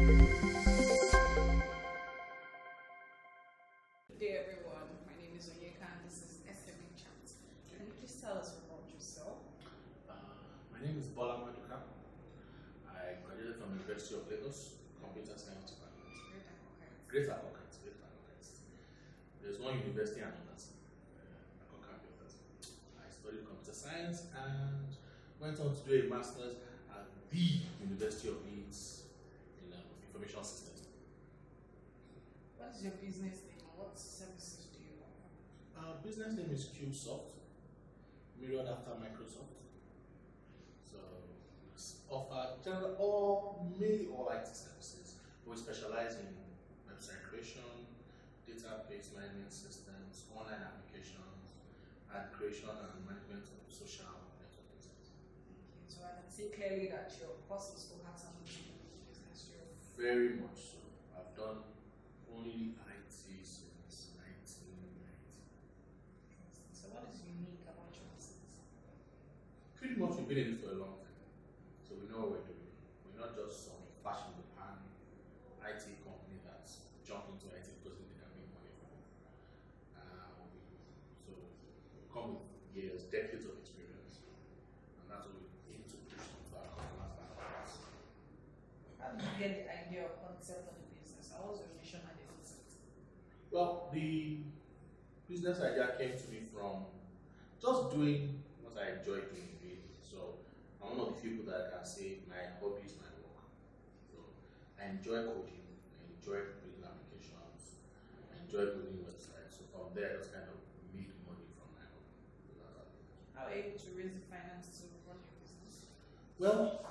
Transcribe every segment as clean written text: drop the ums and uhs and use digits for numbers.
day, everyone. My name is Onyeka and this is SME Chat. Can you please tell us about yourself? My name is Adebola Maduka. I graduated from the University of Lagos, Computer Science Department. Great Accountants. There's one university and others. I studied computer science and went on to do a master's at the University of Leeds in information systems. What is your business name and what services do you offer? Our business name is QSoft, mirrored after Microsoft. So we offer mainly all IT services. We specialize in website creation, database management systems, online applications, and creation and management of social network business. Okay, so I can see clearly that your course is for something to do with business. Very much so. I've done only IT since 1990. So what is unique about your business? Pretty much we've been in it for a long time. So we know what we're doing. We're not just some flash in the pan IT company that's jumped into IT because they can make money from it. So we come with years, decades of experience, and that's what we aim to push into our customers. How did you get the idea or concept of the business? How was your vision and the concept? Well, the business idea came to me from just doing what I enjoy doing really. So I'm one of the people that can say my hobby is my work. So I enjoy coding, I enjoy building applications, I enjoy building websites. So from there, I just kind of made money from my hobby. So that's how it is. How are you able to raise the finance to run your business? Well,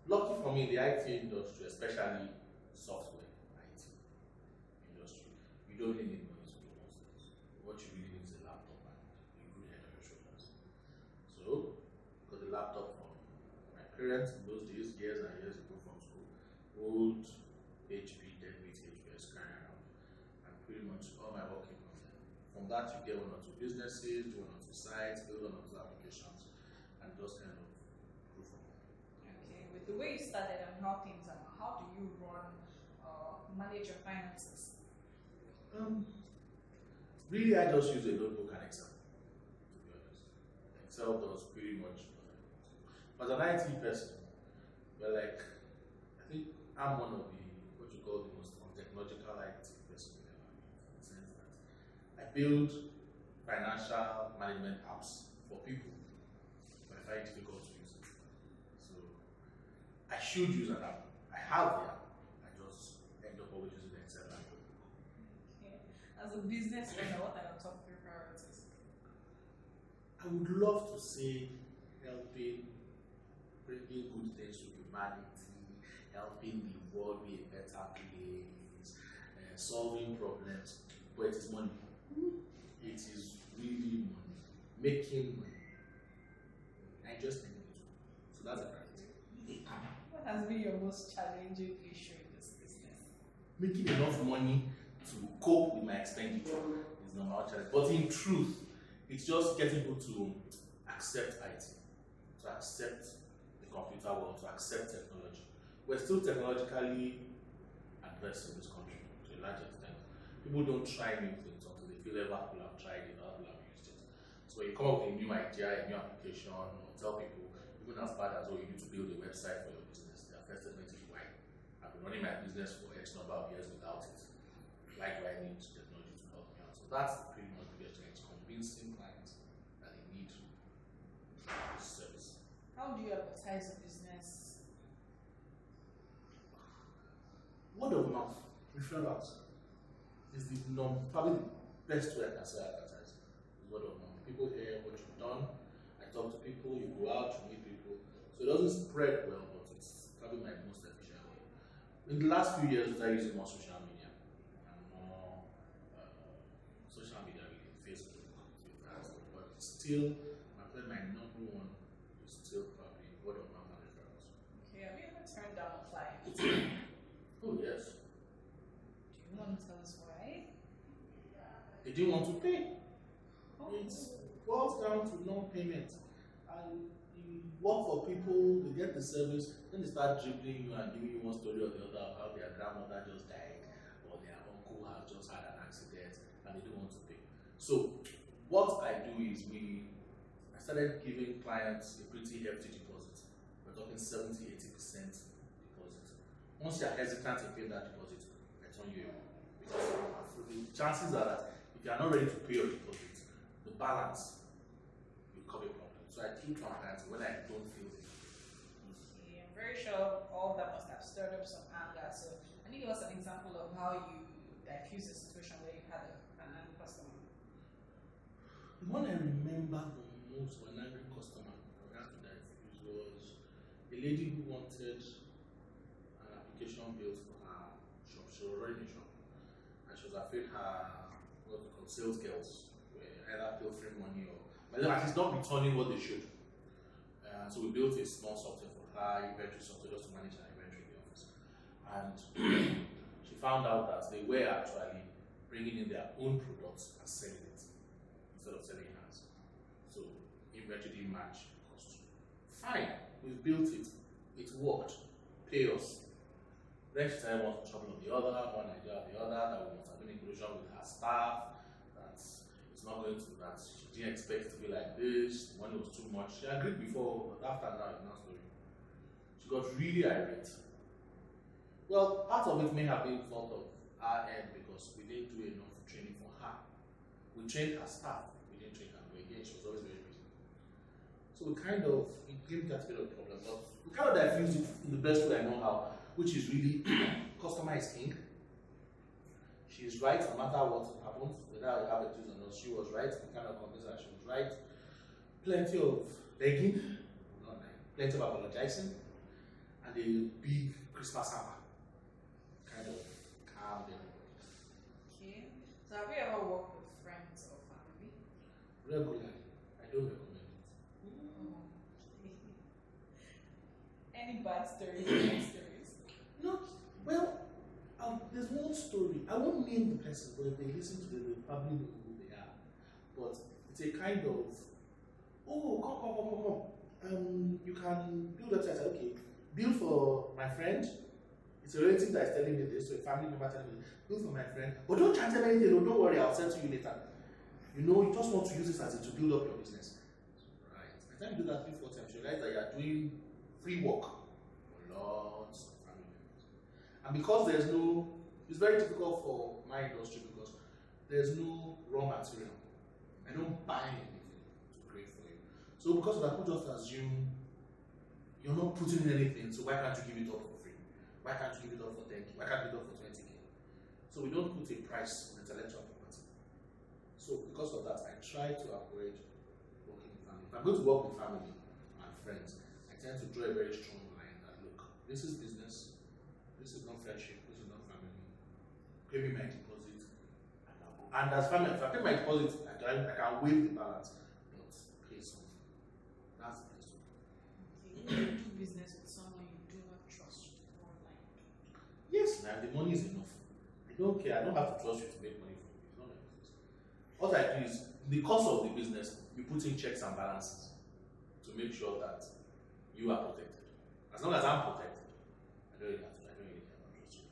lucky for me, the IT industry, especially software IT industry, you don't really need money to do most things. What you really need is a laptop and a good head on your shoulders. So, got a laptop from my parents in those days, years and years ago from school. Old HP, deadbeat HP, carrying around. And pretty much all my work came from there. From that, you get one or two businesses, do one or two sites, build one or two applications, and just kind of grew from there. Okay, with the way you started and how things are, how do you manage your finances? Really, I just use a notebook and Excel, to be honest. Excel does pretty much nothing. As an IT person, well, like, I think I'm one of the, what you call the most technological IT person in the sense that I build financial management apps for people, but I find it difficult to use it. So I should use an app. I have the app. I just end up always using Excel and notebook. Okay. As a business owner, what are your top 3 priorities? I would love to say helping, bringing good things to humanity, helping the world be a better place, solving problems, but it is money. It is really money. Making money. I just think it. So that's a priority. What has been your most challenging issue in this business? Making enough money to cope with my expenditure is number one challenge. But in truth, it's just getting people to accept IT, to accept the computer world, to accept technology. We're still technologically advanced in this country to a large extent. People don't try new things until they feel other people have tried it, other people have used it. So when you come up with a new idea, a new application, or tell people, even as bad as, oh, you need to build a website for your business, their first statement is, why? I've been running my business for X number of years without it. Why do I need technology to help me out? So that's pretty much the biggest challenge, convincing clients that they need this service. How do you advertise a business? Word of mouth, referrals, is the probably the best way I can say advertising. Is word of mouth. People hear what you've done. I talk to people. You go out, you meet people. So it doesn't spread well, but it's probably my most efficient way. In the last few years, I using more social media and more social media, really Facebook, Twitter, but still, my number one is still probably word of mouth and referrals. Okay, have you ever turned down a client? Oh yes. Do you want to tell us why? They didn't want to pay. Oh. It boils down to non-payment, and the work for people, they get the service, then they start dribbling you and giving you one story or the other of how their grandmother just died or their uncle has just had an accident and they don't want to pay. So what I do is I started giving clients a pretty hefty deposit. We're talking 70-80% deposit. Once you're hesitant in paying that deposit, I turn you away. Because the chances are that if you are not ready to pay your deposit, the balance will become a problem. So I keep transparency when I don't feel it. Okay, I'm very sure all that must have stirred up some anger. So can you give us an example of how you diffuse a situation where you had an angry customer? The one I remember the most of an angry customer I had to diffuse was a lady who wanted an application built for her shop. She was running a shop and she was afraid her sales girls were either pilfering money or at least not returning what they should. So we built a small software for her, inventory software, just to manage her inventory in the office. And she found out that they were actually bringing in their own products and selling it instead of selling hers. So inventory didn't match cost. Fine, we built it. It worked. Pay us. Next time, one trouble of the other, one idea of the other, that we must have been in collusion with her staff, that it's not going to, that she didn't expect it to be like this, the money was too much. She agreed before, but after now, it's not story. She got really irate. Well, part of it may have been fault of our end because we didn't do enough training for her. We trained her staff, we didn't train her, but again, she was always very busy. So we kind of, it gave that bit of a problem, but we kind of diffused it in the best way I know how, which is really customer is king. She is right no matter what happens, whether I have a twist or not. She was right. We kind of convinced her she was right. Plenty of begging, plenty of apologizing, and a big Christmas hammer kind of calmed everybody. Okay. So have you ever worked with friends or family? Regularly. I don't recommend it. Any bad stories? Bad stories? Not well. There's one story. I won't name the person, but if they listen to it, they'll probably know who they are. But it's a kind of, come. You can build a site. Okay, build for my friend. It's a relative that is telling me this, so a family member telling me, build for my friend. But don't charge them anything. Don't worry, I'll send to you later. You know, you just want to use this as to build up your business. Right. By the time you do that 3-4 times, you realize that you are doing free work for lots of family members. And because it's very difficult for my industry because there's no raw material. I don't buy anything to create for you. So because of that, people just assume you're not putting in anything, so why can't you give it up for free? Why can't you give it up for 10K? Why can't you give it up for 20K? So we don't put a price on intellectual property. So because of that, I try to avoid working with family. If I'm going to work with family and friends, I tend to draw a very strong line that look, this is business, this is not friendship, this is not family. Pay me my deposit, and I'll go. And as family, if I pay my deposit, I can waive the balance, but pay something. That's the place to go. Okay, you do business with someone you do not trust online. Yes, now the money is enough. I don't care. I don't have to trust you to make money from you. It's not my business. What I do is, in the course of the business, you put in checks and balances to make sure that you are protected. As long as I'm protected, I don't really have to. I don't really care about trust you.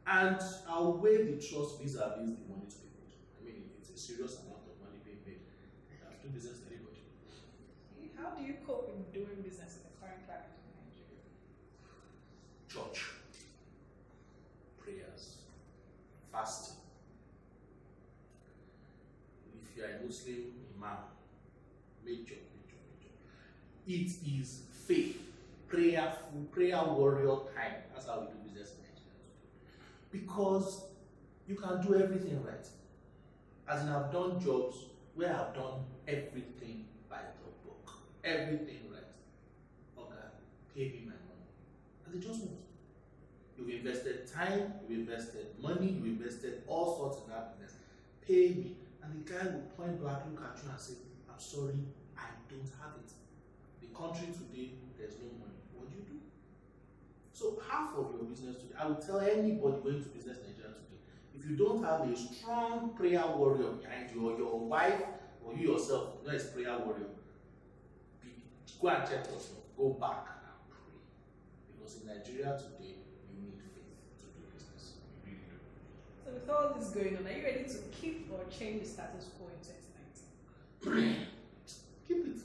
And I'll weigh the trust vis-a-vis the money to be paid. I mean, if it's a serious amount of money being paid, I have to do business with anybody. How do you cope in doing business in the current climate in Nigeria? Church, prayers, fasting. If you are a Muslim imam, major. It is faith, prayerful, prayer warrior time. That's how we do business in Nigeria. Because you can do everything right. As in, I've done jobs where I've done everything by the book. Everything right. Okay, pay me my money. And they just won't. You've invested time, you've invested money, you've invested all sorts in that business. Pay me. And the guy will point blank, look at you and say, I'm sorry, I don't have it. The country today, there's no money. What do you do? So half of your business today, I will tell anybody going to business in Nigeria today, if you don't have a strong prayer warrior behind you, or your wife, or you yourself, you know, is prayer warrior, go and check yourself. go back and pray. Because in Nigeria today, you need faith to do business. You really do. So with all this going on, are you ready to keep or change the status quo in 2019? Keep it.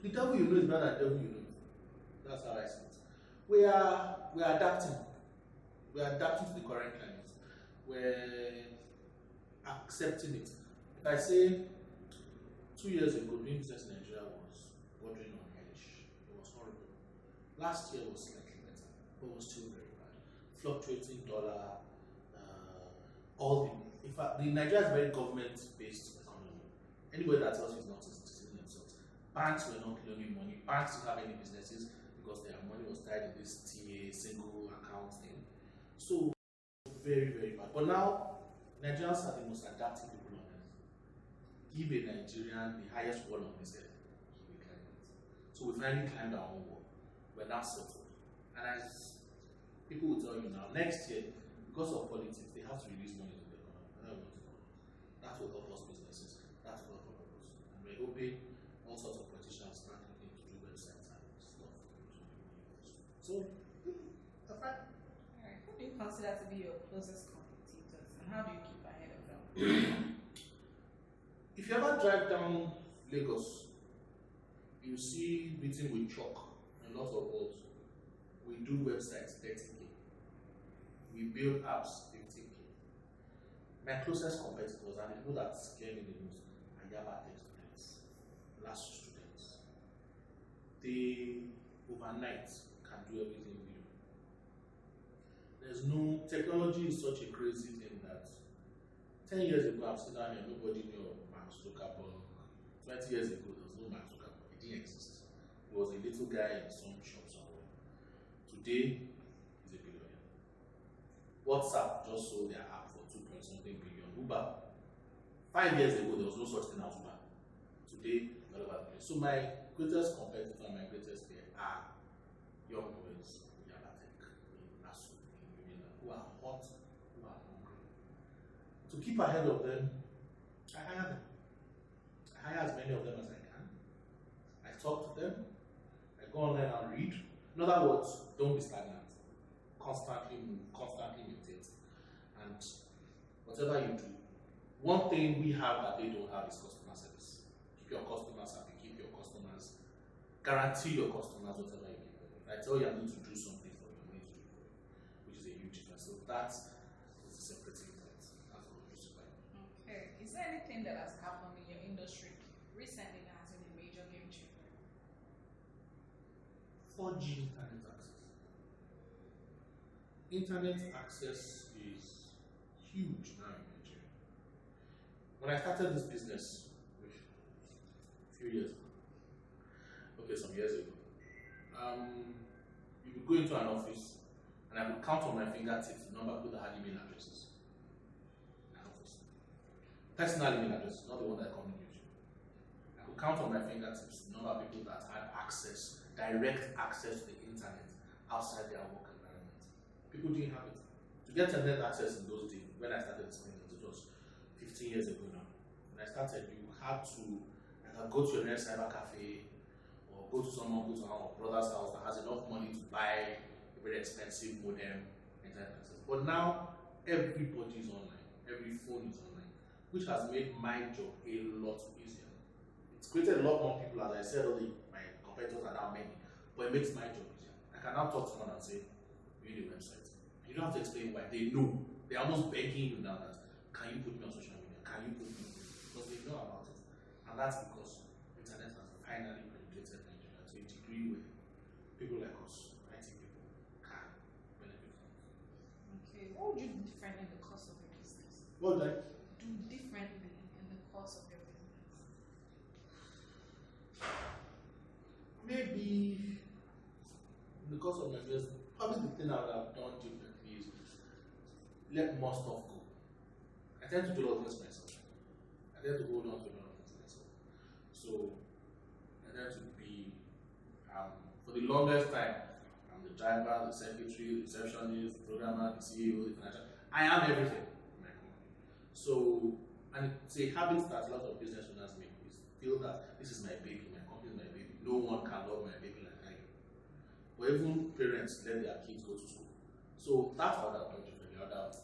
The devil you know is better than the devil you know. That's how I see it. We are adapting. We are adapting to the current climate. We're accepting it. If I say 2 years ago, doing business in Nigeria was bordering on hellish. It was horrible. Last year was slightly better, but it was still very bad. Fluctuating dollar, in fact, Nigeria is a very government-based economy. Anybody that tells you it's not is deceiving themselves. Banks were not loaning money. Banks didn't have any businesses because their money was tied in this TA single account thing. So very, very bad. But now Nigerians are the most adaptive people on earth. Give a Nigerian the highest wall on his head, he will climb it. So we finally climbed our own wall. We're now settled. And as people will tell you now, next year, because of politics, they have to release money to the economy. That will help us businesses. That will help us. And we're hoping all sorts of politicians start looking to do websites and stuff. So, that's fine. Alright, who do you consider to be your closest competitors and how do you keep ahead of them? If you ever drive down Lagos, you see written with chalk and lots of words. We do websites 30K. We build apps 50K. My closest competitors and the people that scare me the most are Yaba Tech students, last students. They overnight can do everything we do. There's no technology is such a crazy thing that 10 years ago I'm sitting down here, nobody knew Mark Zuckerberg. 20 years ago there was no Mark Zuckerberg. It didn't exist. He was a little guy in some shop somewhere. Today he's a billionaire. WhatsApp just sold their app for 2.something billion. Uber, 5 years ago there was no such thing as Uber. Today, all over the place. So my greatest competitor and my greatest fear are young boys in Yaba Tech, in Nasu, in Unila, who are hot, who are hungry. To keep ahead of them, I hire them. I hire as many of them as I can. I talk to them. I go online and read. In other words, don't be stagnant. Constantly move, constantly mutate. And whatever you do, one thing we have that they don't have is customer service. Keep your customers happy, keep your customers, guarantee your customers whatever you give them. If I tell you I'm going to do something for you, I'm going to do it for you, which is a huge difference. So that is the separating point. That's what we used to find. Okay. Is there anything that has happened in your industry recently that has been a major game changer? 4G internet access. Internet access is huge now in Nigeria. When I started this business a few years ago, some years ago, you could go into an office and I could count on my fingertips the number of people that had email addresses in an office. Personal email addresses, not the one that communicates you. I could count on my fingertips the number of people that had access, direct access to the internet outside their work environment. People didn't have it. To get internet access in those days, when I started this business, it was 15 years ago now. When I started, you had to go to your nearest cyber cafe or go to our brother's house that has enough money to buy a very expensive modem internet access. But now, everybody is online. Every phone is online, which has made my job a lot easier. It's created a lot more people, as I said earlier, my competitors are now many, but it makes my job easier. I can now talk to someone and say, we need a website. You don't have to explain why. They know. They're almost begging you now that, can you put me on social media? Can you put me on this? Because they know about it. And that's because internet has finally penetrated Nigeria to a degree where people like us, IT people, can benefit from it. Okay. What would you do differently in the course of your business? What would I do differently in the course of your business? Maybe in the course of my business, probably the thing I would have done differently is let more stuff go. I tend to do a lot of things myself. I tend to hold on to a lot of things myself. So I tend to be, for the longest time, I'm the driver, the secretary, the receptionist, the programmer, the CEO, the financial. I am everything in my company. So, and it's a habit that a lot of business owners make is feel that this is my baby, my company is my baby. No one can love my baby like I do. But even parents let their kids go to school. So that's what I've done differently. I've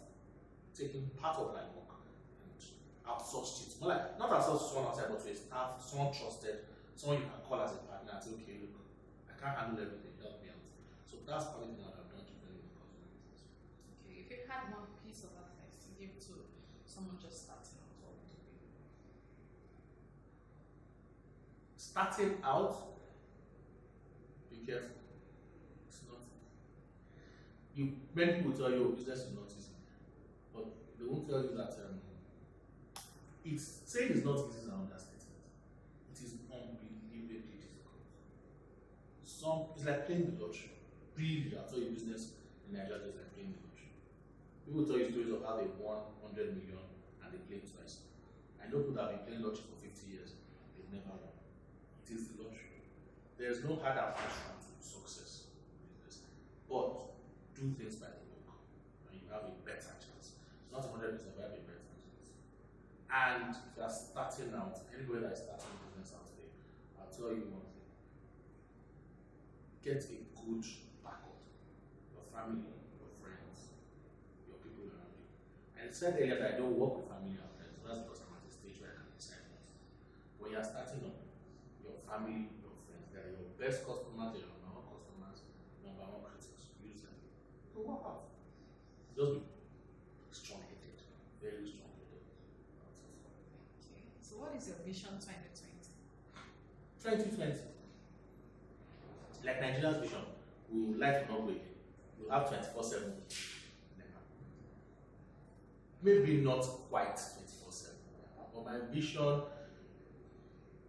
taken part of my work and outsourced it. More like, not outsourced to someone outside, but to a staff, someone trusted, someone you can call as a partner and say, okay, look, I can't handle everything, help me out. So that's probably the thing that I've done differently in the consumer business. Okay, if you had one piece of advice to give to someone just starting out, what would it be? Starting out, be careful. It's not. Many people tell you business is not easy, but they won't tell you that saying it's not easy is an understatement. It is unbelievably difficult. It's like playing the lottery. Really, I'll tell you, business in Nigeria is like playing the lottery. People tell you stories of how they won 100 million and they played twice. I know people that have been playing lottery for 50 years, they've never won. It is the lottery. There's no hard and fast route to success in business. But do things by the book, and you have a better chance. Not 100%, but you have a better chance. And if you are starting out, anybody that is starting a business out there, I'll tell you one thing. Get a good backup. Your family, your friends, your people around you. And I said earlier that I don't work with family and friends, so that's because I'm at a stage where I can decide what. When you are starting up, your family, your friends, they are your best customers, your number one customers, number one critics. Use them. So work out. Just be strong-headed, very strong-headed. Okay, so what is your vision 2020? 2020. Like Nigeria's vision, we would like to not go again. We'll have 24/7. Maybe not quite 24/7. But my vision,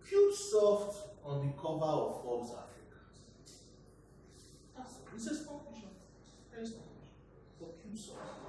Qsoft on the cover of Forbes Africa. That's all. It's a small vision. Very small vision. For Qsoft.